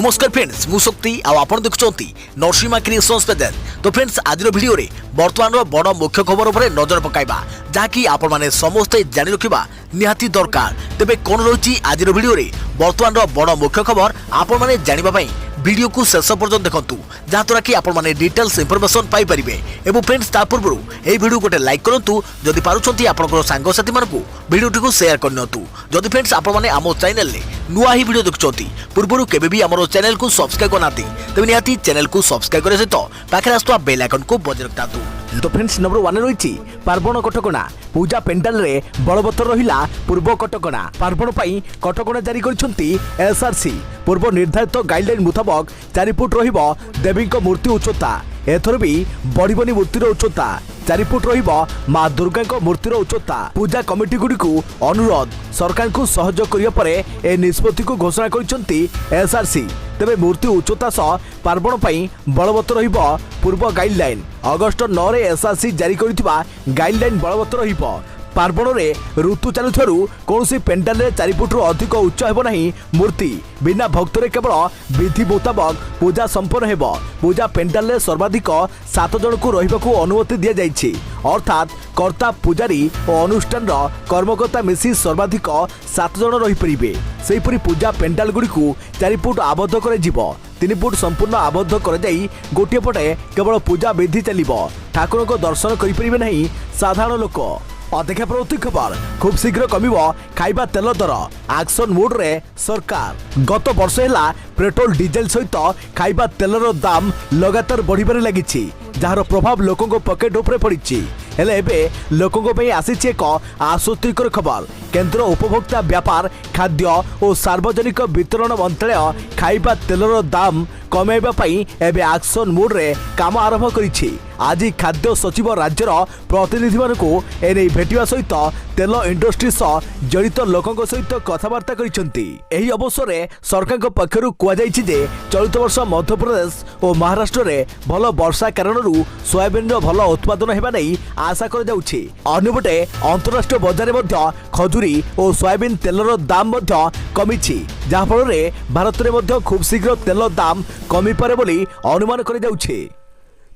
नमस्कार फ्रेंड्स मु शक्ति आपण देखुंती नरसिंहा क्रिएशंस पेज। तो फ्रेंड्स आज वीडियो रे वर्तमान बड़ मुख्य खबर उपर नजर पकाइबा जहाँकि आपण माने समस्ते जानि रखिबा निहाती दरकार। तेबे कोन रही आज वीडियो रे वर्तमान बड़ मुख्य खबर आपण माने जानिबा पई वीडियो को शेष पर्यंत देखंतु जहाँद्वारा कि आपण माने डिटेल्स इंफॉर्मेशन पाई परिबे। एवं फ्रेंड्स ता पूर्व ए वीडियो गोटे लाइक करंतु जदि पारुछंती आपनकर सांग साथी मानकु वीडियो को शेयर करनतु। जदि फ्रेंड्स आपण माने आमो चैनल ले नुआ ही वीडियो देखुछंती पूर्व केबे भी हमरो चैनल को सब्सक्राइब करनाती तबे निहाती चैनल को सब्सक्राइब करे सहित पाखे आस्तुवा बेल आइकन को बजाय रखतातु। तो फ्रेंड्स नंबर 1 रही पार्वण कटकणा पूजा पेंडाल रे बलवत्तर रहिला पूर्व कटकणा। पार्वण पई कटकणा जारी करछंती एसआरसी। पूर्व निर्धारित गाइडलाइन मुताबक 4 फुट रहिबो देवी मूर्ति उच्चता। एथर भी बढ़िबनी मूर्तिर उच्चता 4 फुट रहिबो। मां दुर्गा मूर्तिर उच्चता। पूजा कमिटी गुड़िकु अनुरोध सरकार को सहयोग करिया परे ए निष्पत्ति को घोषणा करछंती एसआरसी। तेबे मूर्ति उच्चता सह पार्वण पई बलवत्तर रहिबो पूर्व गाइडलाइन। अगस्ट 9 रे एसआरसी जारी करिथिबा गाइडलाइन बलवत्तर रहिबो। पार्वण रे ऋतु चालुथारु कौनसी पेंडाल रे 4 फुट अधिक उच्च हेबो नहीं मूर्ति। बिना भक्तरे केवल विधि मुताबक पूजा संपन्न हेबो। पूजा पेंडाल रे सर्वाधिक 7 जन को रहिबाकू अनुमति दिया जाइछि। अर्थात कर्ता पुजारी और अनुष्ठान कर्मकर्ता मिसी सर्वाधिक 7 जन रहि परिबे। सेहिपरि पूजा पेंडाल गुड़िकू 4 फुट आबद्ध करे जिवो। 3 फुट संपूर्ण आबद्ध कर जाई गोटे पटे केवल पूजा विधि चलिबो। ठाकुर को दर्शन करि परिबे नहीं साधारण लोक। अदेखा प्रति खबर खूब शीघ्र कमिबो खाइबा तेल दर। एक्शन मोड रे सरकार। गत वर्ष हैला पेट्रोल डीजेल सहित खाइबा तेलर दाम लगातार बढ़िबारे लागिछि जार प्रभाव लोकों पकेट उपरे पड़िछि। हेले एबे लोकों पे आसीछि एक आश्वस्तिकर खबर। केंद्र उपभोक्ता व्यापार खाद्य और सार्वजनिक वितरण मंत्रालय खाइबा तेलर दाम कमेबा पई एबे एक्शन मोड रे काम आरंभ करिछि। आज खाद्य सचिव राज्यर प्रतिनिधि मानकु एने भेटिवा सहित तेल इंडस्ट्री सह जड़ित लोकों सहित कथबार्ता करिसेंती। एही अवसर रे सरकार पक्षरु कुआ जाइछि जे चलित वर्ष मध्य प्रदेश और महाराष्ट्र रे भल वर्षा कारणरू सोयाबीन रो भल उत्पादन हेबा नै आशा कर जाउछि। अन्यपटे अंतरराष्ट्रीय बाजार मध्ये खजुरी और सोयाबीन तेलर दाम मध्ये कमिछि जहा फल रे भारत रे मध्ये खूब शीघ्र तेल दाम कमी पारे बोली अनुमान कर जाउछि।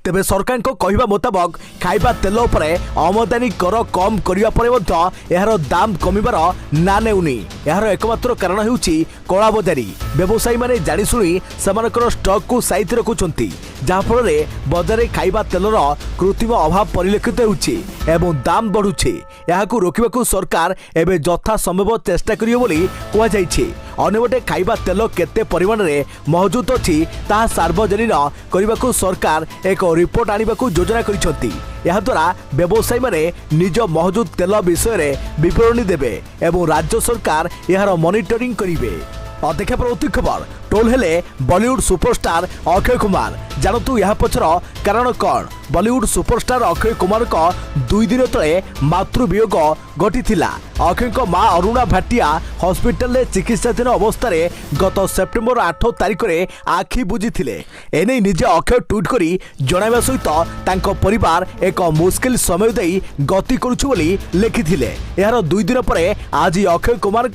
तेबे सरकार को कहवा मुताबक खाइबा तेल उपरे आमदानी कर कम करिया परे मध्ये एहार दाम कमिबार ना नेउनी। एहार एकमात्र कारण हेउछि कला बजारी। व्यवसायी माने जानि सुनी समानकर स्टॉक को साइज रखुछंती जहा फल रे बाजार रे खाइबा तेलर कृत्रिम अभाव परिलक्षित हेउछि एवं दाम बढ़ुछि। एहाकू रोकिबाकू सरकार एबे यथा संभव चेष्टा करियो बोली कुआ जाइछि। अन्यबटे खाइबा तेल केते परिमाण रे मौजूद अछि ता सार्वजनिक करिबाकू सरकार एक रिपोर्ट आनिबाकू योजना करिसंती। यह द्वारा व्यवसायी माने निज मौजूद तेल विषय रे विवरणी देबे एवं राज्य सरकार यार मॉनिटरिंग करिवे। अदेखा प्रति खबर टोल हेले बॉलीवुड सुपरस्टार अक्षय कुमार। जानतु यह पछर कारण कौन। बॉलीवुड सुपरस्टार अक्षय कुमार को 2 दिन तले मातृवियोग घटिथिला। अक्षय को मां अरुणा भाटिया हॉस्पिटल में चिकित्साधीन अवस्था रे गत सेप्टेम्बर 8 तारिख रे आखि बुझीथिले। एने निजे अक्षय ट्वीट करी जणाइबा सहित तांको परिवार एक मुश्किल समय देई गति करूछु बोली लिखिथिले। यार 2 दिन परे आज अक्षय कुमार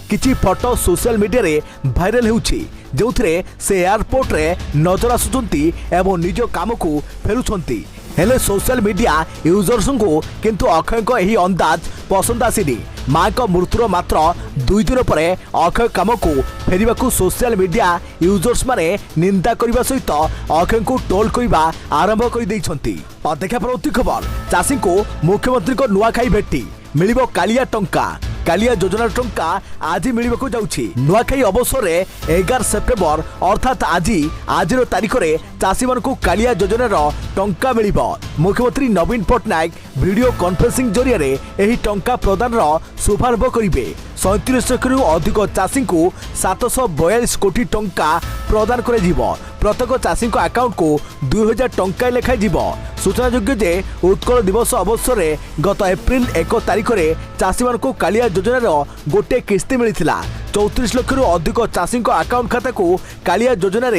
किछि फोटो सोशल मीडिया रे भाइराल हेउछि जोथरे से एयरपोर्ट रे नजर आसुचंती एवं निज काम को फेरुचंती। हेले सोशल मीडिया यूजर्स को किंतु अक्षय को यही अंदाज पसंद आसीनी। मां को मृत्युर मात्र 2 दिन पर अक्षय काम को फेरिबा को सोशल मीडिया यूजर्स माने निंदा करबा सहित अक्षय को टोल करबा आरंभ कर दैछंती। अदेखा प्रति खबर चाषी को मुख्यमंत्री को नुआखाई भेटी मिलिबो कालिया टंका। कालिया योजना टंका आज मिलवाक जाउछि। नुआखाई अवसर में 11 सेप्टेम्बर अर्थात आज तारीख में चाषी मान कालिया योजनार टंका मिलिबो। मुख्यमंत्री नवीन पट्टनायक वीडियो कॉन्फ्रेंसिंग जरिया रे एही टंका प्रदान शुभारंभ करिवे। 37 लाख अधिक चाषी को 742 कोटी टंका प्रदान कर प्रत्येक चाषी अकाउंट को 2000 टंका लेखाई जीवो। सूचनायोग्य जे उत्कल दिवस अवसर में गत एप्रिल 1 तारिख में चाषी मान कालिया योजनार गोटे किस्ती मिलता। 34 लाख अधिक चाषी अकाउंट खाता को कालिया योजन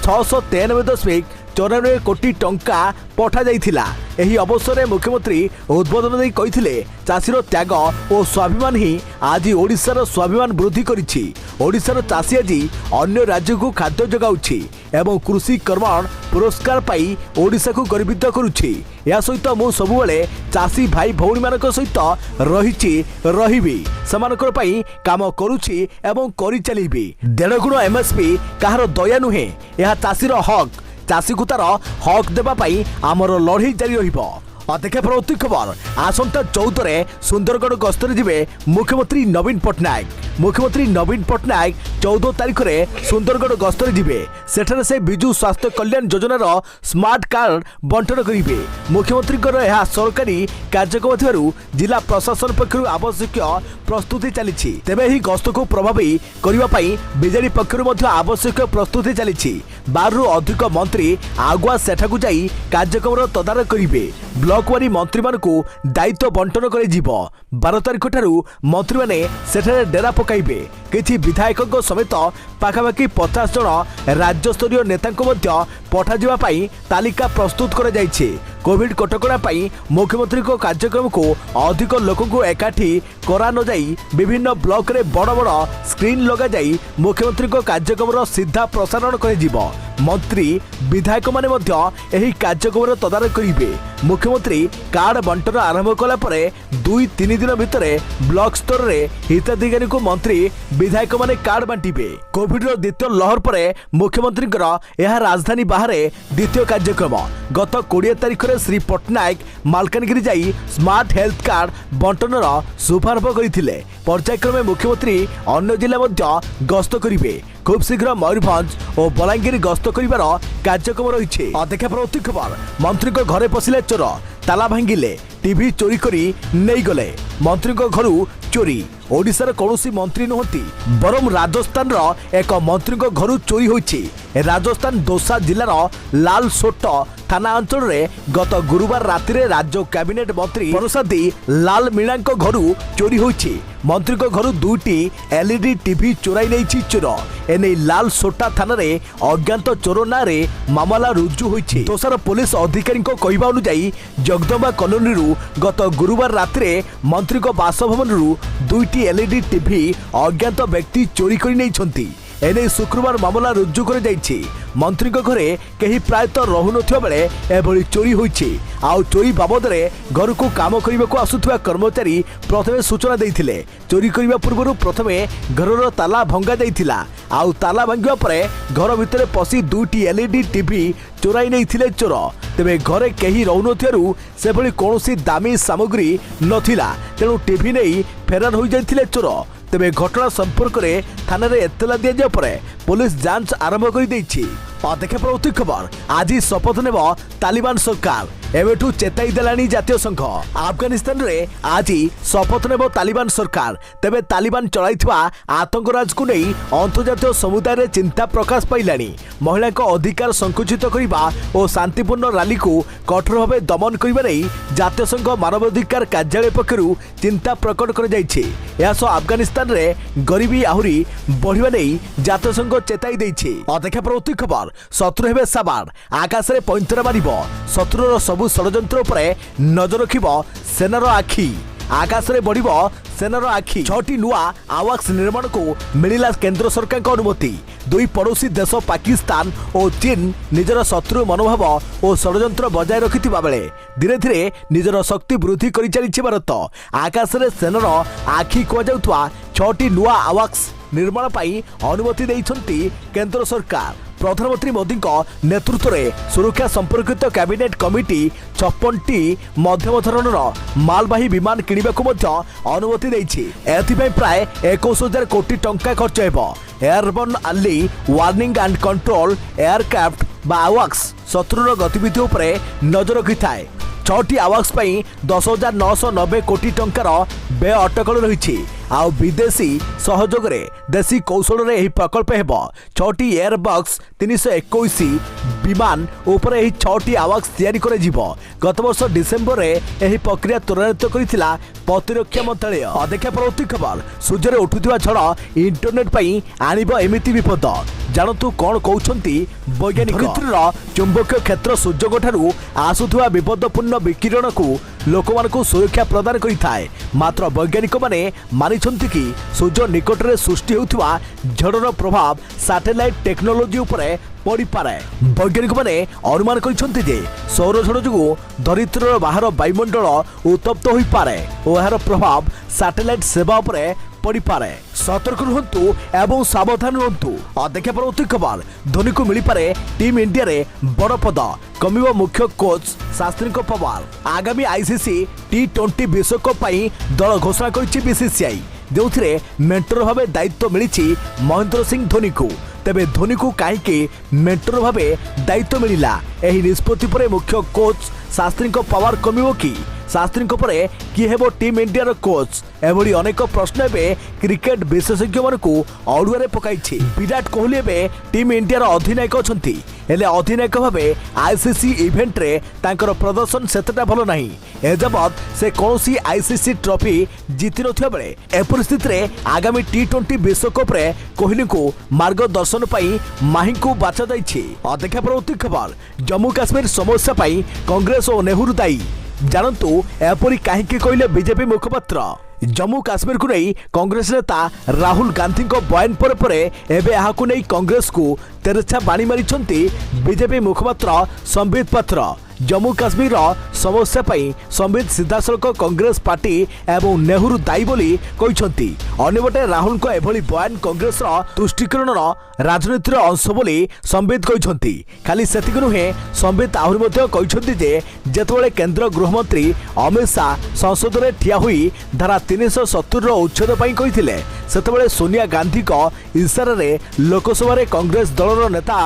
693.3 94 कोटी टंका पठा जाइथिला। एही अवसर में मुख्यमंत्री उद्बोधन देई कहिथिले चाषीर त्याग और स्वाभिमान ही आज ओडिशार स्वाभिमान वृद्धि करिछि। ओडिशार चाषी आज अन्य राज्य को खाद्य जगाउछि एवं कृषि कर्मण पुरस्कार पाई ओडिशा को गर्वित करुछि। या सहित मु सबुबले चाषी भाई भौणी मानक सहित रहिछि रहिबी समानकर पाई काम करुछि एवं करि चलिबी। 1.5 गुण एमएसपी कहार दया नुहे, यह चाषीर हक। चाषी को तार हक देबा पाई आमर लड़ाई जारी रहिबो। अध्यक्ष प्रवृत्ति खबर आसंता 14 सुंदरगढ़ गस्तर जिबे मुख्यमंत्री नवीन पट्टनायक। मुख्यमंत्री नवीन पट्टनायक 14 तारिख में सुंदरगढ़ गस्तर जिबे। सेठारे से बिजु स्वास्थ्य कल्याण योजनार स्मार्ट कार्ड बंटन करिवे। मुख्यमंत्री यह सरकारी कार्यक्रम थिबारु जिला प्रशासन पक्षरु आवश्यक प्रस्तुति चली। तेबे ही गस्त को प्रभावी करिवा पाई बीजेडी पक्षरु मध्य आवश्यक प्रस्तुति चली। 12 रु अधिक मंत्री आगुआ सेठाकु जाई कार्यक्रम तदारख करिवे। ब्लॉकवारी मंत्री मानकु दायित्व बंटन करे जीवो। 12 तारिख ठारू मंत्री माने सेठारे डेरा पकाइबे। किछि विधायकों समेत पाखापाखि 50 जन राज्य स्तरीय नेता पठा जावा पाई तालिका प्रस्तुत करा जाइछि। कोविड कटकड़ा पाई मुख्यमंत्री को कार्यक्रम को अधिक लोक को एकाठी करा न जाई विभिन्न ब्लॉक रे बड़ बड़ स्क्रीन लगा जाई मुख्यमंत्री को कार्यक्रम सीधा प्रसारण करे जीवो। मंत्री विधायक माने मध्य एही कार्यक्रम तदारख करिवे। मुख्यमंत्री कार्ड बंटन आरंभ कला परे 2-3 दिन भितर ब्लॉक स्तर रे हिताधिकारी को मंत्री विधायक माने कार्ड बांटिबे। कोविड रो द्वितीय लहर परे मुख्यमंत्री यह राजधानी बाहर द्वितीय कार्यक्रम। गत 20 तारिख रे श्री पट्टनायक मालकानगिरी जाई स्मार्ट हेल्थ कार्ड बंटनर शुभारंभ करथिले। पर्यायक्रमे मुख्यमंत्री अन्य जिला मध्य गस्त करिवे। खूब शीघ्र मयूरभंज और बलांगीर गस्त करिवार कार्यक्रम रही। अध्यक्ष प्रवृत्ति खबर मंत्री को घरे पशिले चोर, ताला भांगिले, टीवी चोरी करी नहीं गले। मंत्री को घरू चोरी। ओडिशार कौनसी मंत्री नुहति बरम राजस्थान एक मंत्री को घरू चोरी होइछि। राजस्थान दोसा जिलार लालसोट थाना अंचल रे गत गुरुवार राति रे राज्य कैबिनेट मंत्री प्रसादी लाल मीणा घरू चोरी होइछि। मंत्री को घरू 2टी एलईडी टीवी चोराई नहीं चोर। एने लालसोटा थाना रे अज्ञात चोर ना रे मामला रुजु होइछि। दोसार पुलिस अधिकारी कहवा अनुसार जगदम्बा कॉलोनी रु गत गुरुवार राति रे मंत्री को बासभवन रु 2टी एलईडी टीवी अज्ञात व्यक्ति चोरी कर नहीं। एने शुक्रवार मामला रुजु कर जाइछि। मंत्री को घरे कहीं प्रायतः रहु नथिबा बेले एभली चोरी होइछि। आउ चोरी बाबद रे घर को काम करने को आसुथिबा कर्मचारी प्रथमे सूचना देइथिले। चोरी करने पूर्व प्रथमे घरर ताला भंगा जाइथिला। आउ ताला भांगिबा परे घर भितर पसी 2टी एलईडी टीवी चोराई नहीं चोर। तेबे घरे कहीं रहु नथिबारु सेभली कोनोसी दामी सामग्री नथिला, तेणु टीवी नहीं फेरार हो जाइथिले चोर। तेबे घटना संपर्क में थाना रे एतला दिया जाय परे पुलिस जांच आरंभ कर देछि। अध्यक्ष प्रवृत्ति खबर आज शपथ नेब तालिबान सरकार। एवेठू चेताई देलानी जातीय संघ। अफगानिस्तान रे आज शपथ नेब तालिबान सरकार। तेबे तालिबान चलाइथिबा आतंकराज को नहीं अंतर्जातीय समुदाय रे चिंता प्रकाश पाइलानी। महिला को अधिकार संकुचित करिबा और शांतिपूर्ण रैली को कठोर भाव दमन करिबा नै जातीय संघ मानवाधिकार कार्यालय पक्षरु चिंता प्रकट कर जाइछि। यासो अफगानिस्तान रे गरीबी आहुरी बढ़िबा नै जातीय संघ चेताई दैछि। अध्यक्ष प्रवृत्ति खबर शत्रु हेबे साबाड़, आकाश रे पैंतरा मारिबो। शत्रुर सबु षडयंत्र उपरे नजर रखिबो सेनार आखि। आकाश रे बढ़िबो सेनार आखि। 6टी नुआ आवास निर्माण को मिलिला केंद्र सरकार को अनुमति। 2 पड़ोसी देश पाकिस्तान और चीन निजर शत्रु मनोभाव और षडयंत्र बजाय रखिथिबा बेले धीरे धीरे निजर शक्ति वृद्धि करि चलिछि भारत। आकाश रे सेनार आखि को जाउतवा 6टी नुआ आवास निर्माण पाई अनुमति दैछंती केंद्र सरकार। प्रधानमंत्री मोदी नेतृत्व में सुरक्षा संपर्कित कैबिनेट कमिटी 56टी मध्यम धरणर मालवाही विमान किणवाक अनुमति देछि। एथिपाई प्राय 21,000 कोटी टंका खर्च हेबो। Airborne early warning and control aircraft बा आवाक्स शत्रुर गतिविधि उपरे नजर रखिथाए। 6टी आवाक्स पई 10,990 कोटी टंकार व्यय अटकल रही। आउ विदेशी सहयोग रे देशी कौशल रे एही प्रकल्प हेबो। 6टी एयरबक्स 321 विमान उपरे एही 6टी आवाक्स तैयारी करे जीवो। गत वर्ष डिसेंबर रे एही प्रक्रिया त्वरान्वित करिथिला प्रतिरक्षा मंत्रालय। अध्यक्ष प्रवृत्ति खबर सूर्य रे उठुथिबा झड़ इंटरनेट पई आनिबो एमिति विपद। जानतु कौन कहउछंती वैज्ञानिक। धरित्रीर चुंबकीय क्षेत्र सूर्यक ठारू आसुथुवा विपदपूर्ण विकिरण को लोकमानकु सुरक्षा प्रदान करिथाए। मात्र वैज्ञानिक माने मानिछंती कि सूर्य निकट में सृष्टि होउथुवा झड़र प्रभाव सैटेलाइट टेक्नोलोजी उपरे पड़ी पारे। वैज्ञानिक माने अनुमान करिछंती जे सौर झड़ जुगु धरित्रीर बाहर वायुमंडल उत्तप्त होई पारे और एहार प्रभाव सैटेलाइट सेवा उपरे पड़ी पारे। सतर्क रुहंतु एवं सावधान रुहंतु। देखा परवर्ती खबर धोनी को मिली पारे टीम इंडिया रे बड़ पद कमिबो मुख्य कोच शास्त्री को पवार। आगामी आईसीसी टी20 विश्वकप पई दल घोषणा करिछि बीसीसीआई जोथिरे मेंटर भाबे दायित्व मिलिछि महेंद्र सिंह धोनी को। तेबे धोनी को कहीं मेंटर भाबे दायित्व मिलिला एही निष्पत्ति परे मुख्य कोच शास्त्री को पावर कमिबो कि शास्त्री परे किए हेबो टीम इंडिया कोच एभली अनेक प्रश्न एवं क्रिकेट विशेषज्ञ मानकु अड़ुआरे पकाइछि। विराट कोहली एवं टीम इंडिया अधिनायक अछंती हेले अधिनायक भाबे आईसीसी इवेंट रे तांकर प्रदर्शन सेतटा भलो नाही। एजबत से कौनसी आईसीसी ट्रॉफी जीति नथिया बेले ए परिस्थिति रे आगामी टी20 विश्वकप रे कोहली को मार्गदर्शन पाई माही को बाछा जाइछि। देखा परवर्ती खबर जम्मू काश्मीर समस्या पाई कांग्रेस और नेहरू दायी। जानतु एपरी कहीं कहले बीजेपी मुखपात्र। जम्मू काश्मीर को नहीं कांग्रेस नेता राहुल गांधी को बयान पर एबे यहाकु नहीं कांग्रेस को तेरछा बाणी मारिछंती बीजेपी मुखपात्र संबित पात्र। जम्मू काश्मीर समस्या पाई संबित सीधासलख कांग्रेस पार्टी एवं नेहरू दायी बोली कहिसंती। अन्यपटे राहुल को एभली बयान कांग्रेस तुष्टिकरण राजनीतिर अंश बोली संबित कहिसंती। खाली सेतिक नुहे संबित आहुरी मध्य कहिसंती जे जेतेबेले केंद्र गृहमंत्री अमित शाह संसद में ठिया हुई धारा 370 उच्छेद पाई कहिथिले सेतेबेले सोनिया गांधी को इशारे लोकसभा रे कांग्रेस दलर नेता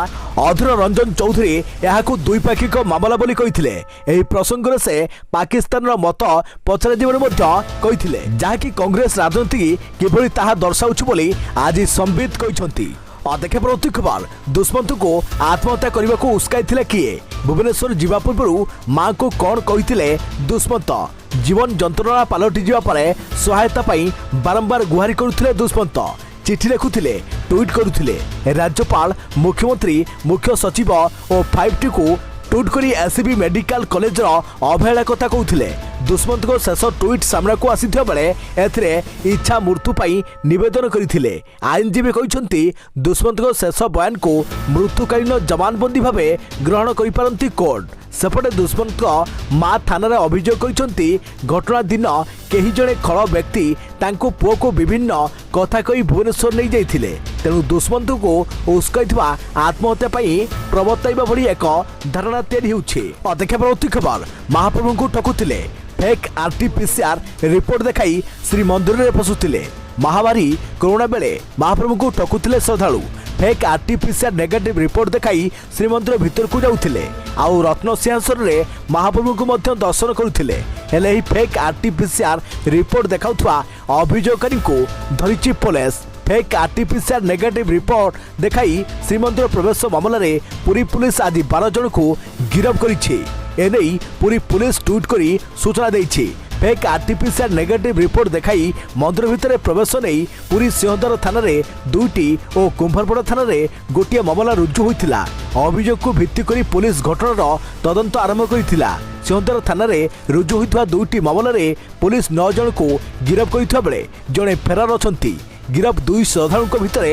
अधीर रंजन चौधरी यहाकु द्विपाक्षिक मामला बोली कहिथिले। एही प्रसंग से पाकिस्तान मत पचरा जीवन कहिथिले जहाँकि कांग्रेस राजनीति किभली ताहा दर्शाउछु बोली आज संबित कहिसंती। देखा परवर्ती खबर दुष्मंत को आत्महत्या करने को उस्काई किए। भुवनेश्वर जीवा पूर्व मां को कौन कही दुष्मंत जीवन जंत्रणा पलटि जावा परे सहायता पाई बारंबार गुहारी करुथिले दुष्मंत। चिठी लिखुथिले ट्वीट करुथिले राज्यपाल मुख्यमंत्री मुख्य सचिव और 5T को ट्वीट करी एससीबी मेडिकल कॉलेज अवहेला कथा कहते। दुष्मंत को शेष ट्वीट सामना को आसीथिबा बेले एथिरे इच्छा मृत्यु पाई निवेदन करथिले। आईनजीवी कहिसंती दुष्मंत को शेष बयान को मृत्युकालीन जमानबंदी भावे ग्रहण करि पारंती कोर्ट। सेपटे दुष्मंत मां थाना अभियोग करिसंती घटना दिन केही जणे खल व्यक्ति तांको पुओ को विभिन्न कथा कही भुवनेश्वर नहीं जाइथिले। तेणु दुष्मंत को उस्काइथिबा आत्महत्या पाई प्रवर्ताइबा भली एक धारणा तैयारी होउछि। देखा परवर्ती खबर महाप्रभु को ठकुथिले फेक आरटीपीसीआर रिपोर्ट देखाई श्रीमंदिर में पशुथिले। महामारी कोरोना बेले महाप्रभु को ठकुथिले श्रद्धालु फेक आरटीपीसीआर नेगेटिव रिपोर्ट देखाई श्रीमंदिर भीतर को जाउथिले आउ रत्न सिंहासन रे महाप्रभु को मध्य दर्शन करुथिले। हेले ही फेक आरटीपीसीआर रिपोर्ट देखाउथवा अभियोगकारी को धरिछि पुलिस। फेक आरटीपीसीआर नेगेटिव रिपोर्ट देखाई श्रीमंदिर प्रवेश मामला रे पुरी पुलिस आज 12 जन को गिरफ्त करिछि। एनेई पुरी पुलिस ट्वीट करी सूचना देछि। फेक आरटीपीसीआर नेगेटिव रिपोर्ट देखाई मंदिर भितर प्रवेश नहीं पुरी सिंहदर थाना रे 2टी और कुंभरपड़ा थाना रे गोटिए मामला रुजु होइथिला। अभियोग को भित्ति करी पुलिस घटनार तदंत आरंभ करिथिला। सिंहदर थाना रे रुजु होइथवा 2टी मामला रे पुलिस 9 जन को गिरफ्त करिथवा बेले जणे फेरार अछंती। गिरफ 2 श्रद्धालुओं भितर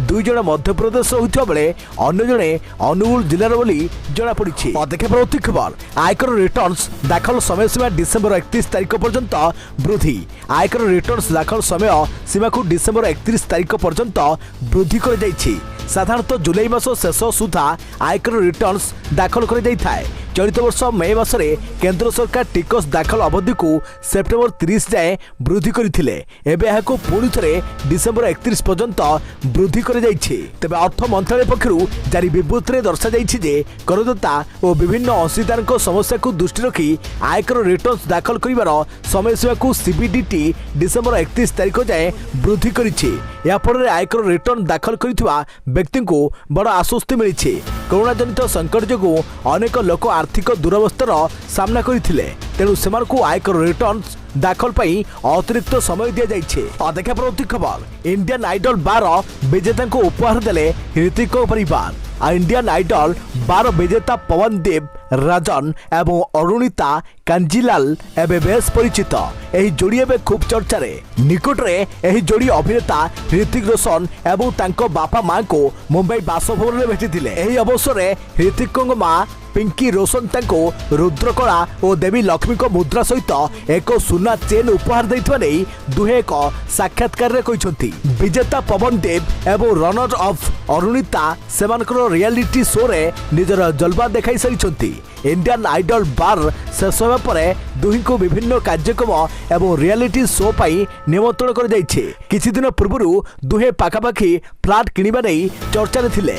2 जन मध्यप्रदेश होता बेले अन्य जड़े अनुगुल जिलार बोली जना पड़ी। देखा परवर्ती खबर आयकर रिटर्न्स दाखल समय सीमा डिसेम्बर 31 तारिख पर्यंत वृद्धि। आयकर रिटर्न्स दाखल समय सीमा को डिसेम्बर 31 तारिख पर्यंत वृद्धि कर जाइछि। साधारणतः जुलाई मास शेष सुधा आयकर रिटर्न्स दाखल कर जाई थाए। चलित वर्ष मे मासरे केंद्र सरकार टिकस दाखल अवधि को सेप्टेम्बर 30 जाए वृद्धि करथिले। एबे एहाको पुणी थरे डिसेम्बर 31 पर्यंत वृद्धि कर जाइछि। तबे अर्थ मंत्रालय पक्षरु जारी विबृतिरे दर्शा जाइछि जे करदाता और विभिन्न अंशीदारक समस्या को दृष्टि रखी आयकर रिटर्न्स दाखल करिवार समय सीमा को सीबीडीटी डिसेम्बर 31 तारिख जाए वृद्धि करिछि। या फଳରେ आयकर रिटर्न दाखल करिथिबा व्यक्ति को बड़ आश्वस्ति मिलिछि। कोरोना जनित संकट जोगु अनेक लोक आर्थिक दुरवस्थार सामना करथिले। ତେଣୁ ସେମାନଙ୍କୁ ଆୟକର ରିଟର୍ଣ୍ଣ ଦାଖଲ ପାଇଁ ଅତିରିକ୍ତ ସମୟ ଦିଆଯାଇଛି। ଅଦେଖା ପରବର୍ତ୍ତୀ ଖବର, ଇଣ୍ଡିଆନ୍ ଆଇଡଲ 12 ବିଜେତାଙ୍କୁ ଉପହାର ଦେଲେ ହ୍ରିତିକଙ୍କ ପରିବାର। ଇଣ୍ଡିଆନ୍ ଆଇଡଲ 12 ବିଜେତା ପवन देव राजन एवं अरुणिता कांजीलाल एवं बेस परिचित। ଏହି जोड़ी एवं खूब चर्चा निकटरे ଏହି जोड़ी अभिनेता हृतिक रोशन एवं तांको बापा मां को मुंबई बासभवन में भेटिथिले। ଏହି ଅବସରରେ ହ୍ରିତିକଙ୍କ मां पिंकी रोशन तांको रुद्रकला और देवी लक्ष्मी को मुद्रा सहित एक सुना चेन उपहार देथिबा नै दुहे एक साक्षात्कार रे कहिसंती। विजेता पवन देव एवं रनर अफ अरुणिता सेमानकर रियलिटी शो रे निजर जलवा देखाई सारिसंती। इंडियन आइडल 12 शेष होगा पर दुही को विभिन्न कार्यक्रम एवं रियलिटी शो पाई निमंत्रण कर जाइछे। किछि दिन पूर्व दुहे पाखापाखि फ्लैट किनिबा नै चर्चा रे थिले।